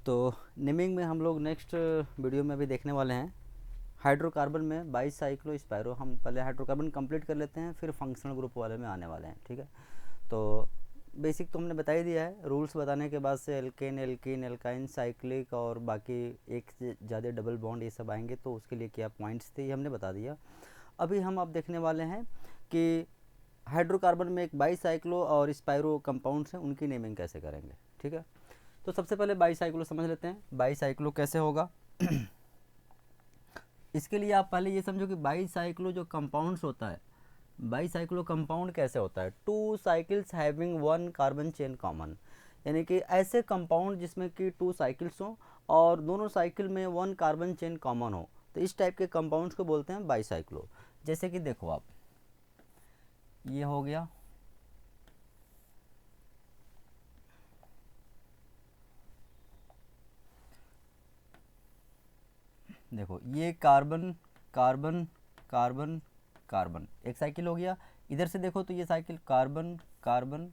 तो नेमिंग में हम लोग नेक्स्ट वीडियो में अभी देखने वाले हैं हाइड्रोकार्बन में बाईसाइक्लो स्पायरो। हम पहले हाइड्रोकार्बन कंप्लीट कर लेते हैं, फिर फंक्शनल ग्रुप वाले में आने वाले हैं। ठीक है, तो बेसिक तो हमने बता ही दिया है। रूल्स बताने के बाद से एल्केन, एल्कीन, एल्काइन, साइक्लिक और बाकी एक से ज़्यादा डबल बॉन्ड ये सब आएंगे, तो उसके लिए क्या पॉइंट्स थे ये हमने बता दिया। अभी हम अब देखने वाले हैं कि हाइड्रोकार्बन में एक बाईसाइक्लो और स्पायरो कंपाउंड्स हैं, उनकी नेमिंग कैसे करेंगे। ठीक है, तो सबसे पहले बाईसाइक्लो समझ लेते हैं। बाईसाइक्लो कैसे होगा इसके लिए आप पहले ये समझो कि बाईसाइक्लो जो कंपाउंड्स होता है, बाईसाइक्लो कंपाउंड कैसे होता है। Two cycles having one carbon chain common, यानी कि ऐसे कंपाउंड जिसमें कि टू साइकिल्स हों और दोनों साइकिल में वन कार्बन चेन कॉमन हो, तो इस टाइप के कंपाउंड्स को बोलते हैं बाईसाइक्लो। जैसे कि देखो आप, ये हो गया, देखो ये कार्बन कार्बन कार्बन कार्बन एक साइकिल हो गया। इधर से देखो तो ये cycle carbon carbon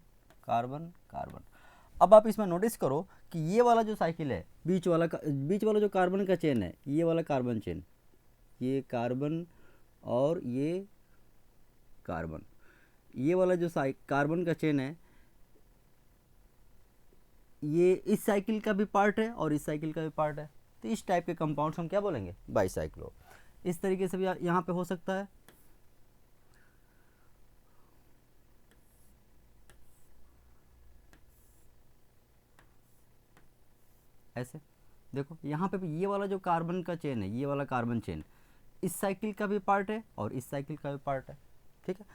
carbon carbon. अब आप इसमें नोटिस करो कि ये वाला जो साइकिल है, बीच वाला जो कार्बन का चेन है, ये वाला कार्बन चेन, ये कार्बन और ये कार्बन, ये वाला जो कार्बन का चेन है, ये इस साइकिल का भी पार्ट है और इस साइकिल का भी पार्ट है। तो इस टाइप के कंपाउंड्स हम क्या बोलेंगे, बाईसाइक्लो। इस तरीके से भी यहाँ पे हो सकता है। ऐसे देखो यहाँ पे भी ये वाला जो कार्बन का चेन है, ये वाला कार्बन चेन इस साइकिल का भी पार्ट है और इस साइकिल का भी पार्ट है। ठीक है,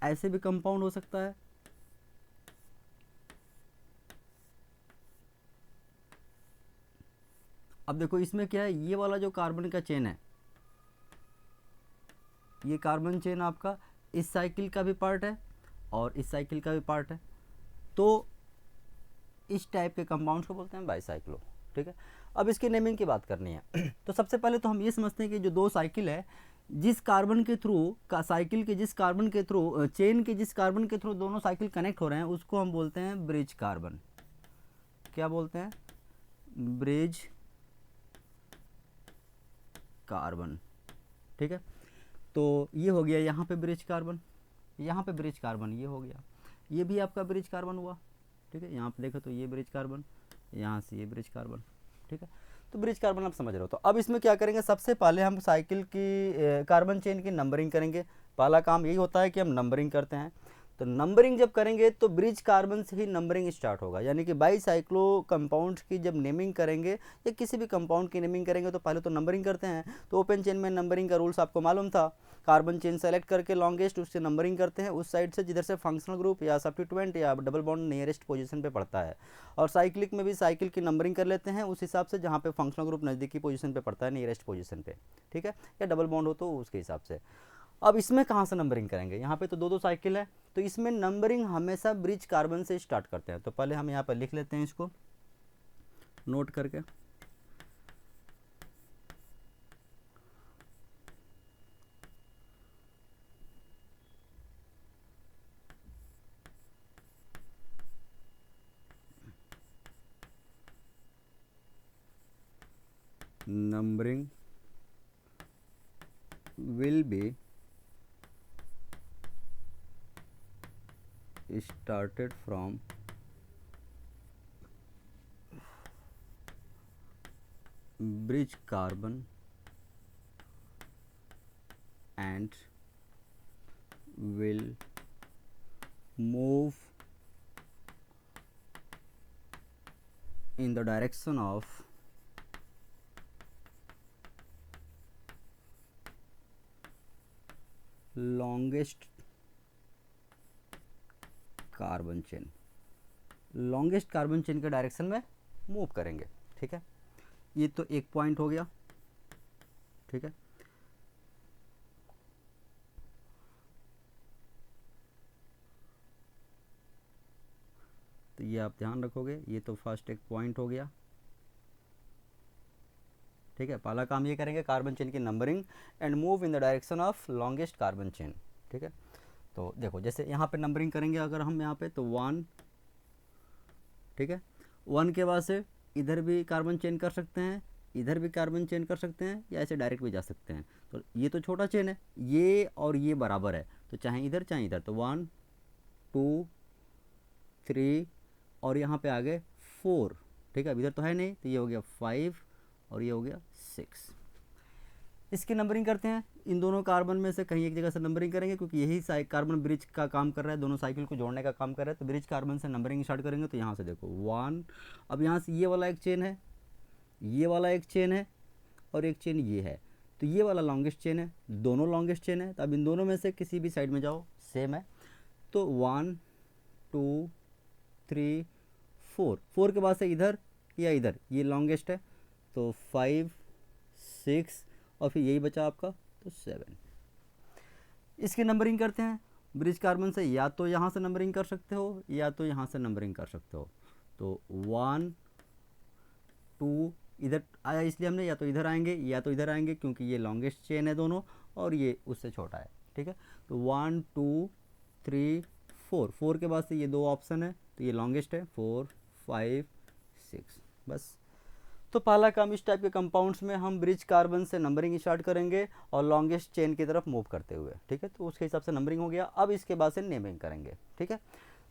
ऐसे भी कंपाउंड हो सकता है। अब देखो इसमें क्या है, ये वाला जो कार्बन का चेन है, ये कार्बन चेन आपका इस साइकिल का भी पार्ट है और इस साइकिल का भी पार्ट है। तो इस टाइप के कंपाउंड्स को बोलते हैं बाईसाइक्लो। ठीक है, अब इसकी नेमिंग की बात करनी है तो सबसे पहले तो हम ये समझते हैं कि जो दो साइकिल है, जिस कार्बन के थ्रू का साइकिल के जिस कार्बन के थ्रू चेन के जिस कार्बन के थ्रू दोनों साइकिल कनेक्ट हो रहे हैं, उसको हम बोलते हैं ब्रिज कार्बन। क्या बोलते हैं, ब्रिज कार्बन। ठीक है, तो ये हो गया यहाँ पे ब्रिज कार्बन, यहाँ पे ब्रिज कार्बन, ये हो गया, ये भी आपका ब्रिज कार्बन हुआ। ठीक है, यहाँ पे देखो तो ये ब्रिज कार्बन, यहाँ से ये ब्रिज कार्बन। ठीक है, तो ब्रिज कार्बन आप समझ रहे हो। तो अब इसमें क्या करेंगे, सबसे पहले हम साइकिल की कार्बन चेन की नंबरिंग करेंगे। पहला काम यही होता है कि हम नंबरिंग करते हैं। तो नंबरिंग जब करेंगे तो ब्रिज कार्बन से ही नंबरिंग स्टार्ट होगा, यानी कि बाईसाइक्लो कंपाउंड्स की जब नेमिंग करेंगे या किसी भी कंपाउंड की नेमिंग करेंगे तो पहले तो नंबरिंग करते हैं। तो ओपन चेन में नंबरिंग का रूल्स आपको मालूम था, कार्बन चेन सेलेक्ट करके लॉन्गेस्ट उससे नंबरिंग करते हैं उस साइड से जिधर से फंक्शनल ग्रुप या सब्स्टिट्यूएंट या डबल बॉन्ड नियरेस्ट पोजीशन पे पड़ता है। और साइक्लिक में भी साइकिल की नंबरिंग कर लेते हैं उस हिसाब से जहाँ पे फंक्शनल ग्रुप नज़दीकी पोजीशन पे पड़ता है, नियरेस्ट पोजीशन पे। ठीक है, या डबल बॉन्ड हो तो उसके हिसाब से। अब इसमें कहाँ से नंबरिंग करेंगे, यहाँ पे तो दो दो साइकिल है, तो इसमें नंबरिंग हमेशा ब्रिज कार्बन से स्टार्ट करते हैं। तो पहले हम यहाँ पर लिख लेते हैं इसको नोट करके, numbering will be started from bridge carbon and will move in the direction of longest carbon chain, longest carbon chain के डायरेक्शन में मूव करेंगे। ठीक है, ये तो एक पॉइंट हो गया। ठीक है, तो ये आप ध्यान रखोगे, ये तो फर्स्ट एक पॉइंट हो गया। ठीक है, पहला काम ये करेंगे कार्बन चेन की numbering and move in the direction of longest carbon chain. ठीक है, तो देखो जैसे यहाँ पे नंबरिंग करेंगे अगर हम यहाँ पे तो 1, ठीक है, 1 के बाद से इधर भी कार्बन चेन कर सकते हैं, इधर भी कार्बन चेन कर सकते हैं, या ऐसे डायरेक्ट भी जा सकते हैं। तो ये तो छोटा चेन है, ये और ये बराबर है, तो चाहे इधर चाहे इधर, तो 1 2 3 और यहाँ पे आ गए 4, ठीक है। अब इधर तो है नहीं, तो ये हो गया 5 और ये हो गया 6। इसकी नंबरिंग करते हैं, इन दोनों कार्बन में से कहीं एक जगह से नंबरिंग करेंगे, क्योंकि यही कार्बन ब्रिज का काम कर रहा है, दोनों साइकिल को जोड़ने का काम कर रहा है। तो ब्रिज कार्बन से नंबरिंग स्टार्ट करेंगे। तो यहाँ से देखो 1, अब यहाँ से ये वाला एक चेन है, ये वाला एक चेन है, और एक चेन ये है, तो ये वाला लॉन्गेस्ट चेन है, दोनों लॉन्गेस्ट चेन है। तो अब इन दोनों में से किसी भी साइड में जाओ, सेम है। तो 1 2 3 4 के बाद से इधर या इधर ये लॉन्गेस्ट है, तो 5 6 और फिर यही बचा आपका, तो 7। इसकी नंबरिंग करते हैं ब्रिज कार्बन से, या तो यहाँ से नंबरिंग कर सकते हो या तो यहाँ से नंबरिंग कर सकते हो। तो 1 2 इधर आया इसलिए हमने, या तो इधर आएंगे या तो इधर आएंगे, क्योंकि ये लॉन्गेस्ट चेन है दोनों और ये उससे छोटा है, ठीक है। तो 1 2 3 4 के बाद से ये दो ऑप्शन है, तो ये लॉन्गेस्ट है 4 5 6, बस। तो पहला काम, इस टाइप के कंपाउंड्स में हम ब्रिज कार्बन से नंबरिंग स्टार्ट करेंगे और लॉन्गेस्ट चेन की तरफ मूव करते हुए, ठीक है। तो उसके हिसाब से नंबरिंग हो गया। अब इसके बाद से नेमिंग करेंगे, ठीक है।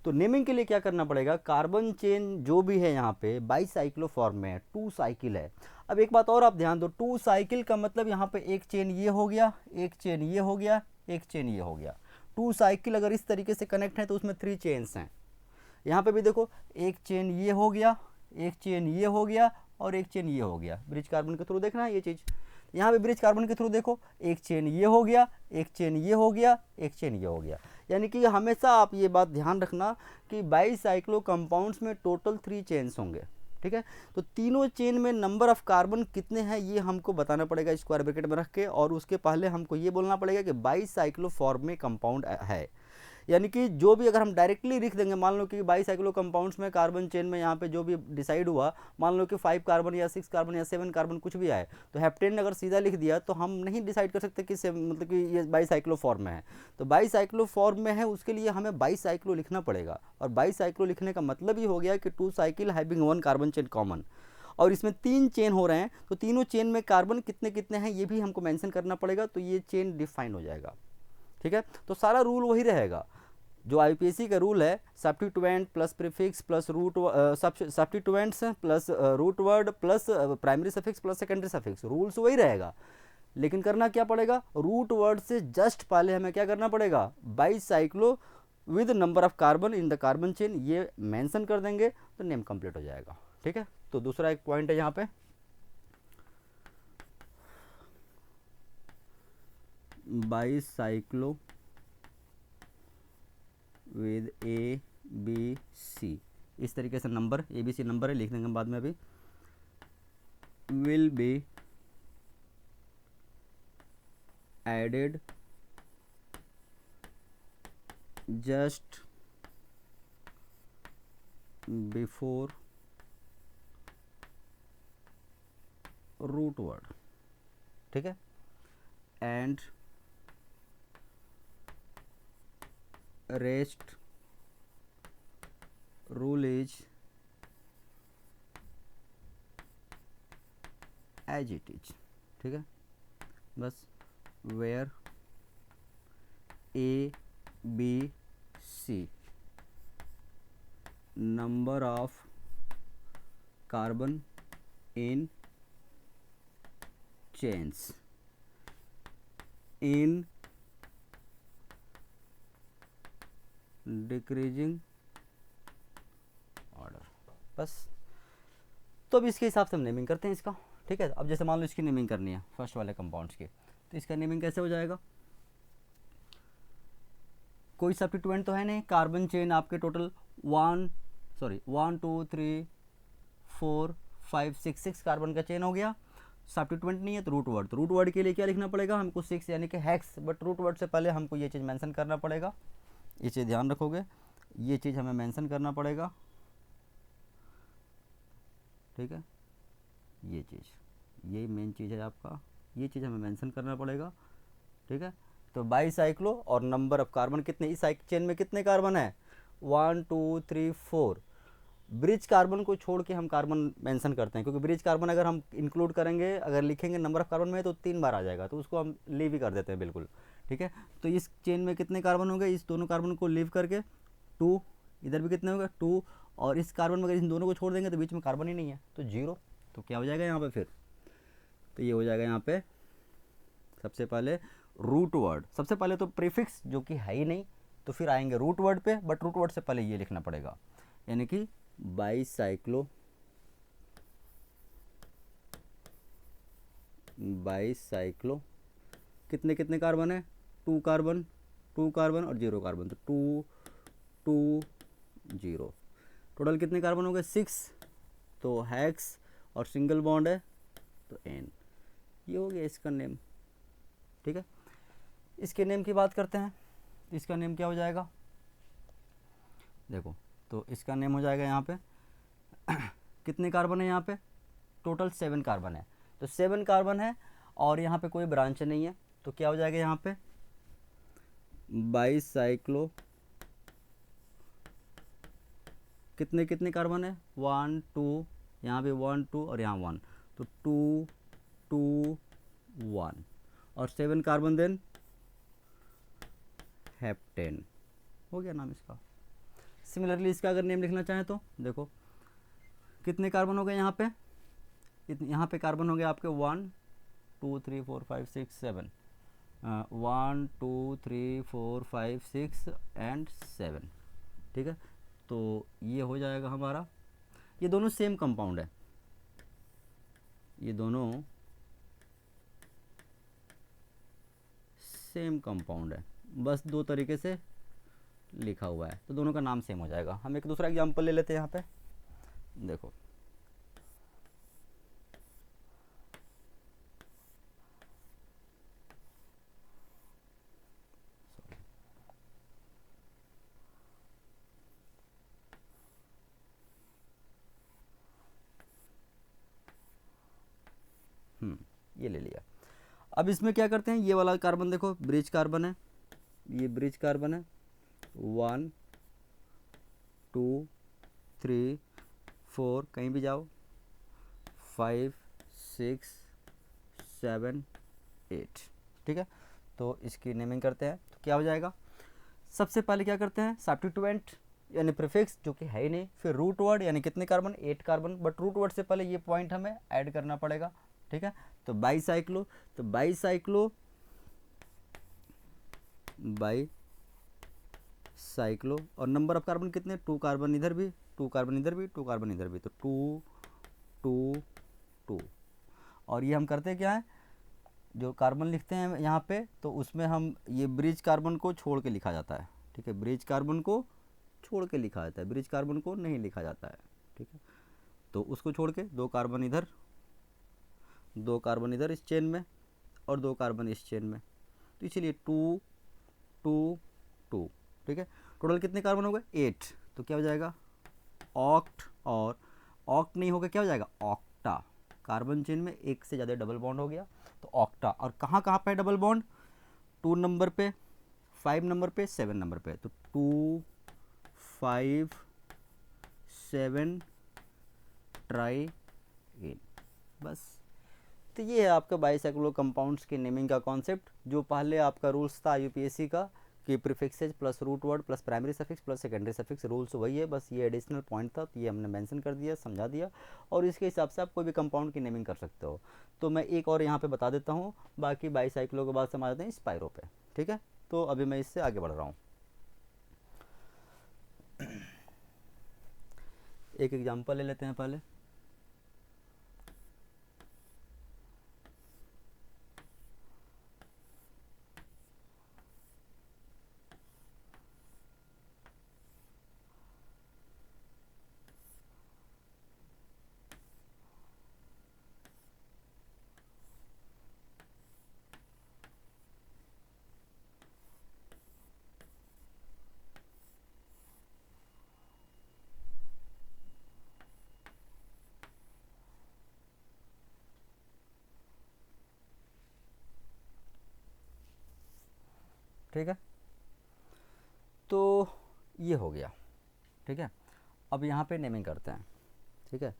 तो नेमिंग के लिए क्या करना पड़ेगा, कार्बन चेन जो भी है यहाँ पे बाईसाइक्लोफॉर्म में है, 2 साइकिल है। अब एक बात और आप ध्यान दो, 2 साइकिल का मतलब यहाँ पे एक चेन ये हो गया, एक चेन ये हो गया, एक चेन ये हो गया। 2 साइकिल अगर इस तरीके से कनेक्ट है तो उसमें 3 चेन्स हैं। यहाँ पे भी देखो, एक चेन ये हो गया, एक चेन ये हो गया और एक चेन ये हो गया। ब्रिज कार्बन के थ्रू देखना है ये चीज़। यहाँ पे ब्रिज कार्बन के थ्रू देखो, एक चेन ये हो गया, एक चेन ये हो गया, एक चेन ये हो गया। यानी कि हमेशा आप ये बात ध्यान रखना कि बाईसाइक्लो कंपाउंड्स में टोटल 3 चेन्स होंगे, ठीक है। तो तीनों चेन में नंबर ऑफ कार्बन कितने हैं ये हमको बताना पड़ेगा स्क्वायर ब्रैकेट में रख के, और उसके पहले हमको ये बोलना पड़ेगा कि बाईसाइक्लोफॉर्म में कंपाउंड है। यानी कि जो भी अगर हम डायरेक्टली लिख देंगे, मान लो कि बाईसाइक्लो कंपाउंड्स में कार्बन चेन में यहाँ पे जो भी डिसाइड हुआ, मान लो कि 5 कार्बन या 6 कार्बन या 7 कार्बन कुछ भी आए, तो हेप्टेन अगर सीधा लिख दिया तो हम नहीं डिसाइड कर सकते कि मतलब कि ये बाईसाइक्लो फॉर्म में है। तो बाईसाइक्लो फॉर्म में है, उसके लिए हमें बाईसाइक्लो लिखना पड़ेगा। और बाईसाइक्लो लिखने का मतलब ही हो गया कि 2 cycle having 1 carbon chain common, और इसमें 3 चेन हो रहे हैं, तो तीनों चेन में कार्बन कितने कितने हैं ये भी हमको मेंशन करना पड़ेगा। तो ये चेन डिफाइन हो जाएगा, ठीक है। तो सारा रूल वही रहेगा जो आईपीएससी का रूल है, substituent plus prefix plus root, substituents plus root word plus primary suffix plus secondary suffix, rules वही रहेगा। लेकिन करना क्या पड़ेगा, रूट वर्ड से जस्ट पहले हमें क्या करना पड़ेगा, bicyclo with number of carbon in the carbon chain, ये मेंशन कर देंगे तो नेम कंप्लीट हो जाएगा, ठीक है। तो दूसरा एक पॉइंट है यहाँ पे, bicyclo with A B C, इस तरीके से number A B C number है, लिख देंगे बाद में अभी, will be added just before root word, ठीक है। And rest rule is as it is, ठीक है। बस where A B C number of carbon in chains in decreasing order, बस। तो अब इसके हिसाब से हम नेमिंग करते हैं इसका, ठीक है। अब जैसे मान लो इसकी नेमिंग करनी है फर्स्ट वाले कंपाउंड्स की, तो इसका नेमिंग कैसे हो जाएगा, कोई सब्स्टिट्यूएंट तो है नहीं, कार्बन चेन आपके टोटल 1 2 3 4 5 6 कार्बन का चेन हो गया। सब्स्टिट्यूएंट नहीं है तो रूट वर्ड, तो रूट वर्ड के लिए क्या लिखना पड़ेगा हमको, 6 यानी कि हेक्स, बट रूट वर्ड से पहले हमको ये चीज़ मेंशन करना पड़ेगा, ये चीज़ ध्यान रखोगे, ये चीज़ हमें मेंशन करना पड़ेगा, ठीक है। ये चीज़, ये मेन चीज़ है आपका, ये चीज़ हमें मेंशन करना पड़ेगा, ठीक है। तो बाईसाइक्लो और नंबर ऑफ कार्बन कितने, इस चेन में कितने कार्बन है, 1 2 3 4, ब्रिज कार्बन को छोड़ के हम कार्बन मेंशन करते हैं, क्योंकि ब्रिज कार्बन अगर हम इंक्लूड करेंगे, अगर लिखेंगे नंबर ऑफ कार्बन में तो 3 बार आ जाएगा, तो उसको हम लीव ही कर देते हैं बिल्कुल। ठीक है, तो इस चेन में कितने कार्बन हो गए, इस दोनों कार्बन को लीव करके 2, इधर भी कितने हो गए 2, और इस कार्बन में अगर इन दोनों को छोड़ देंगे तो बीच में कार्बन ही नहीं है, तो 0। तो क्या हो जाएगा यहाँ पे फिर, तो ये हो जाएगा यहाँ पे सबसे पहले रूट वर्ड, सबसे पहले तो प्रीफिक्स जो कि है ही नहीं, तो फिर आएंगे रूट वर्ड पे, बट रूट वर्ड से पहले ये लिखना पड़ेगा, यानी कि बाईसाइक्लो, बाईसाइक्लो कितने कितने कार्बन है, 2 कार्बन, 2 कार्बन और 0 कार्बन, तो 2 2 0, टोटल कितने कार्बन हो गए 6, तो हैक्स और सिंगल बॉन्ड है तो एन, ये हो गया इसका नेम। ठीक है, इसके नेम की बात करते हैं, इसका नेम क्या हो जाएगा, देखो तो इसका नेम हो जाएगा यहाँ पे कितने कार्बन है यहाँ पे, टोटल 7 कार्बन है, तो 7 कार्बन है और यहाँ पे कोई ब्रांच नहीं है, तो क्या हो जाएगा यहाँ पे बाईसाइक्लो, कितने कितने कार्बन है 1 2, यहाँ पे 1 2 और यहाँ 1, तो 2 2 1 और 7 कार्बन, देन हेप्टेन, हो गया नाम इसका। सिमिलरली इसका अगर नेम लिखना चाहें तो देखो कितने कार्बन हो गए यहाँ पे, यहाँ पे कार्बन हो गए आपके 1 2 3 4 5 6 7, 1 2 3 4 5 6 एंड 7। ठीक है, तो ये हो जाएगा हमारा, ये दोनों सेम कंपाउंड है, ये दोनों सेम कंपाउंड है, बस 2 तरीके से लिखा हुआ है, तो दोनों का नाम सेम हो जाएगा। हम एक दूसरा एग्जांपल ले लेते हैं यहाँ पे, देखो ये ले लिया। अब इसमें क्या करते हैं, ये वाला कार्बन देखो ब्रिज कार्बन है, ये ब्रिज कार्बन है, 1 2 3 4 कहीं भी जाओ, 5 6 7 8। ठीक है, तो इसकी नेमिंग करते हैं, तो क्या हो जाएगा, सबसे पहले क्या करते हैं सब्स्टिट्यूएंट यानी प्रीफिक्स जो कि है ही नहीं, फिर रूट वर्ड यानी कितने carbon 8 carbon, but root word से पहले ये पॉइंट हमें ऐड करना पड़ेगा। ठीक है, तो बाईसाइक्लो, तो बाईसाइक्लो बाईसाइक्लो और नंबर ऑफ कार्बन कितने 2 कार्बन इधर भी, 2 कार्बन इधर भी, 2 कार्बन इधर भी, तो 2 2 2। और ये हम करते क्या है, जो कार्बन लिखते हैं यहाँ पे तो उसमें हम ये ब्रिज कार्बन को छोड़ के लिखा जाता है। ठीक है, ब्रिज कार्बन को छोड़ के लिखा जाता है, ब्रिज कार्बन को नहीं लिखा जाता है। ठीक है, तो उसको छोड़ के 2 कार्बन इधर, 2 कार्बन इधर इस चेन में और 2 कार्बन इस चेन में, तो इसलिए 2 2 2। ठीक है, टोटल कितने कार्बन हो गए 8, तो क्या हो जाएगा ऑक्ट, और ऑक्ट नहीं होगा क्या हो जाएगा ऑक्टा, कार्बन चेन में एक से ज़्यादा डबल बॉन्ड हो गया तो ऑक्टा। और कहाँ कहाँ पे डबल बॉन्ड, 2 नंबर पे, 5 नंबर पे, 7 नंबर पे, तो 2 5 7 ट्राई एन, बस। तो ये है आपका बाईसाइक्लो कंपाउंड्स के नेमिंग का कॉन्सेप्ट, जो पहले आपका रूल्स था यूपीएससी का कि prefixes plus root word plus primary suffix plus secondary suffix, rules वही है, बस ये एडिशनल पॉइंट था, तो ये हमने मेंशन कर दिया, समझा दिया, और इसके हिसाब से आप कोई भी कंपाउंड की नेमिंग कर सकते हो। तो मैं एक और यहाँ पे बता देता हूँ, बाकी बाईसाइक्लो के बाद से हम आ जाते हैं स्पाइरो पे। ठीक है, तो अभी मैं इससे आगे बढ़ रहा हूँ। एक एग्जाम्पल ले लेते हैं पहले, ठीक है, तो ये हो गया। ठीक है, अब यहाँ पे नेमिंग करते हैं, ठीक है।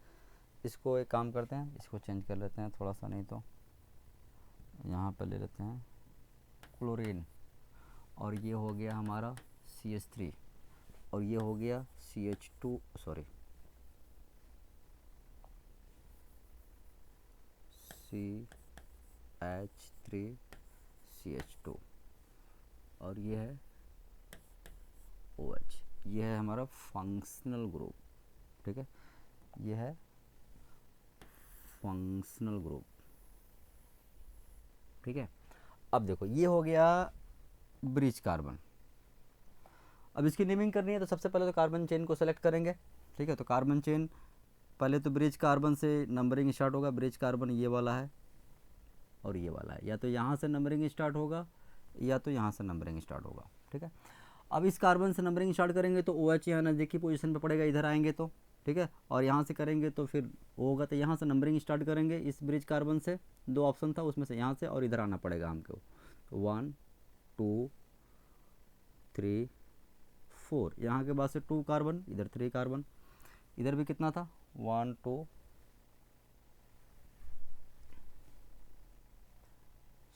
इसको एक काम करते हैं, इसको चेंज कर लेते हैं थोड़ा सा, नहीं तो यहाँ पर ले लेते हैं क्लोरीन, और ये हो गया हमारा CH3, और ये हो गया CH2 सॉरी CH3CH2, और ये है OH। ये है हमारा फंक्शनल ग्रुप, ठीक है, ये है फंक्शनल ग्रुप, ठीक है। अब देखो ये हो गया ब्रिज कार्बन। अब इसकी नेमिंग करनी है तो सबसे पहले तो कार्बन चेन को सेलेक्ट करेंगे, ठीक है। तो कार्बन चेन पहले तो ब्रिज कार्बन से नंबरिंग स्टार्ट होगा। ब्रिज कार्बन ये वाला है और ये वाला है, या तो यहाँ से नंबरिंग स्टार्ट होगा या तो यहाँ से नंबरिंग स्टार्ट होगा, ठीक है। अब इस कार्बन से नंबरिंग स्टार्ट करेंगे तो OH यहाँ नज़दीकी पोजीशन पे पड़ेगा, इधर आएंगे तो, ठीक है। और यहाँ से करेंगे तो फिर वो होगा, तो यहाँ से नंबरिंग स्टार्ट करेंगे इस ब्रिज कार्बन से, 2 ऑप्शन था उसमें से यहाँ से, और इधर आना पड़ेगा हमको। 1 2 3 4, यहाँ के बाद से 2 कार्बन, इधर 3 कार्बन, इधर भी कितना था 1 2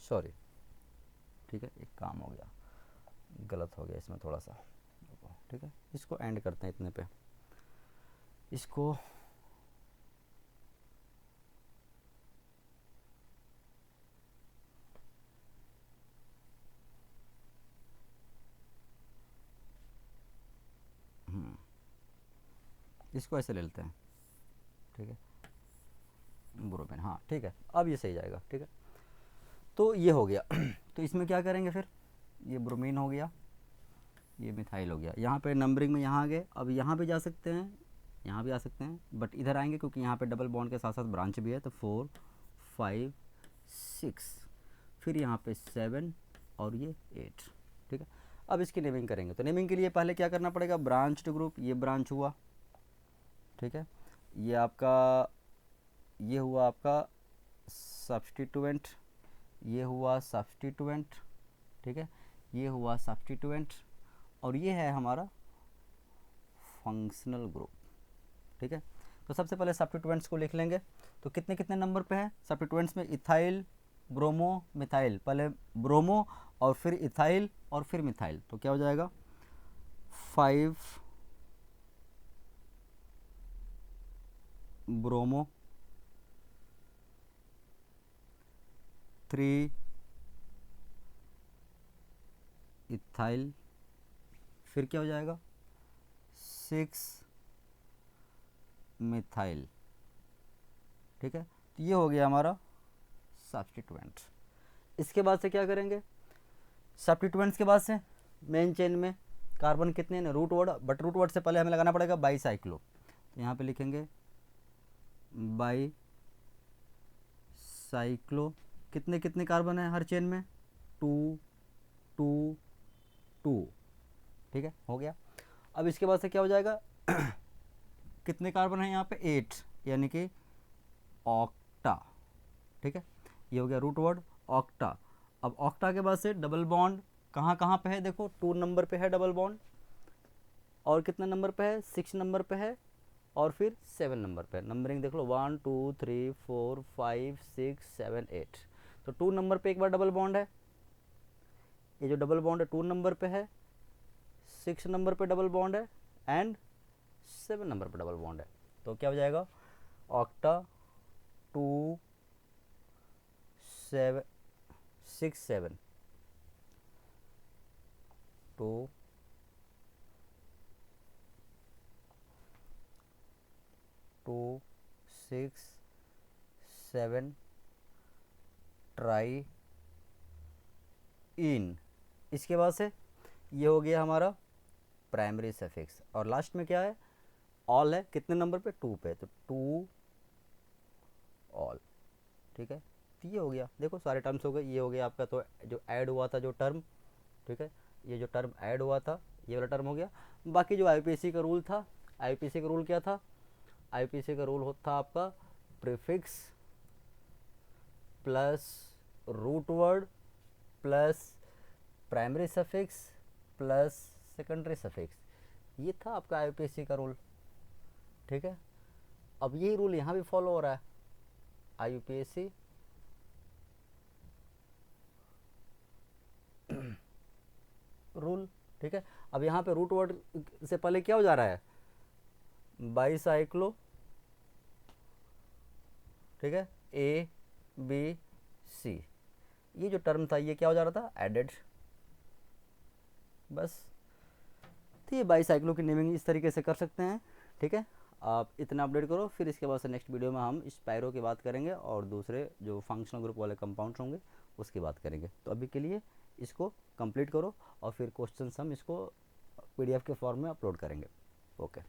सॉरी, ठीक है, एक काम हो गया, गलत हो गया इसमें थोड़ा सा, ठीक है। इसको एंड करते हैं इतने पे, इसको इसको ऐसे ले लेते हैं, ठीक है, ब्रोमीन, हाँ ठीक है, अब ये सही जाएगा, ठीक है। तो ये हो गया तो इसमें क्या करेंगे फिर, ये ब्रोमीन हो गया, ये मिथाइल हो गया। यहाँ पे नंबरिंग में यहाँ आ गए, अब यहाँ पे जा सकते हैं, यहाँ भी आ सकते हैं, बट इधर आएंगे क्योंकि यहाँ पे डबल बॉन्ड के साथ साथ ब्रांच भी है, तो 4 5 6, फिर यहाँ पे 7 और ये 8, ठीक है। अब इसकी नेमिंग करेंगे, तो नेमिंग के लिए पहले क्या करना पड़ेगा, ब्रांच्ड ग्रुप, ये ब्रांच हुआ, ठीक है, ये आपका, ये हुआ आपका सब्स्टिट्यूएंट, ये हुआ सब्स्टिट्यूएंट, ठीक है, ये हुआ सब्स्टिट्यूएंट, और ये है हमारा फंक्शनल ग्रुप, ठीक है। तो सबसे पहले सब्स्टिट्यूएंट्स को लिख लेंगे, तो कितने कितने नंबर पे है सब्स्टिट्यूएंट्स में, इथाइल ब्रोमो मिथाइल, पहले ब्रोमो और फिर इथाइल और फिर मिथाइल, तो क्या हो जाएगा 5 ब्रोमो, 3 इथाइल, फिर क्या हो जाएगा 6 मिथाइल, ठीक है। तो ये हो गया हमारा सब्स्टिट्यूएंट। इसके बाद से क्या करेंगे, सब्स्टिट्यूएंट्स के बाद से मेन चेन में कार्बन कितने हैं, root word, but root word से पहले हमें लगाना पड़ेगा बाईसाइक्लो, तो यहाँ पे लिखेंगे बाईसाइक्लो, कितने कितने कार्बन है हर चेन में, 2 2 2, ठीक है, हो गया। अब इसके बाद से क्या हो जाएगा कितने कार्बन है यहाँ पे 8, यानी कि ऑक्टा, ठीक है, ये हो गया रूट वर्ड ऑक्टा। अब ऑक्टा के बाद से डबल बॉन्ड कहाँ कहाँ पे है, देखो 2 नंबर पे है डबल बॉन्ड, और कितने नंबर पे है 6 नंबर पे है, और फिर 7 नंबर पे, नंबरिंग देख लो 1 2 3 4 5 6 7 8, तो 2 नंबर पे एक बार डबल बॉन्ड है, ये जो डबल बॉन्ड है 2 नंबर पे है, 6 नंबर पे डबल बॉन्ड है, एंड 7 नंबर पे डबल बॉन्ड है, तो क्या हो जाएगा ऑक्टा 2 7 6 7 2 2 6 7 ट्राई इन। इसके बाद से ये हो गया हमारा प्राइमरी सफिक्स, और लास्ट में क्या है ऑल है, कितने नंबर पे 2 पे, तो 2 ऑल, ठीक है। तो ये हो गया, देखो सारे टर्म्स हो गए, ये हो गया आपका, तो जो ऐड हुआ था जो टर्म, ठीक है, ये जो टर्म ऐड हुआ था ये वाला टर्म हो गया। बाकी जो आईपीसी का रूल था, आईपीसी का रूल क्या था, आईपीसी का रूल होता था आपका prefix plus root word plus primary suffix plus secondary suffix, ये था आपका आईपीसी का रूल, ठीक है। अब यही रूल यहाँ भी फॉलो हो रहा है, IUPAC रूल, ठीक है। अब यहाँ पे रूट वर्ड से पहले क्या हो जा रहा है, बाईसाइक्लो, ठीक है, ABC, ये जो टर्म था ये क्या हो जा रहा था, एडेड, बस। तो ये बाईसाइक्लो की नेमिंग इस तरीके से कर सकते हैं, ठीक है। आप इतना अपडेट करो, फिर इसके बाद से नेक्स्ट वीडियो में हम स्पायरो की बात करेंगे और दूसरे जो फंक्शनल ग्रुप वाले कंपाउंड्स होंगे उसकी बात करेंगे। तो अभी के लिए इसको कंप्लीट करो और फिर क्वेश्चन हम इसको PDF के फॉर्म में अपलोड करेंगे। ओके।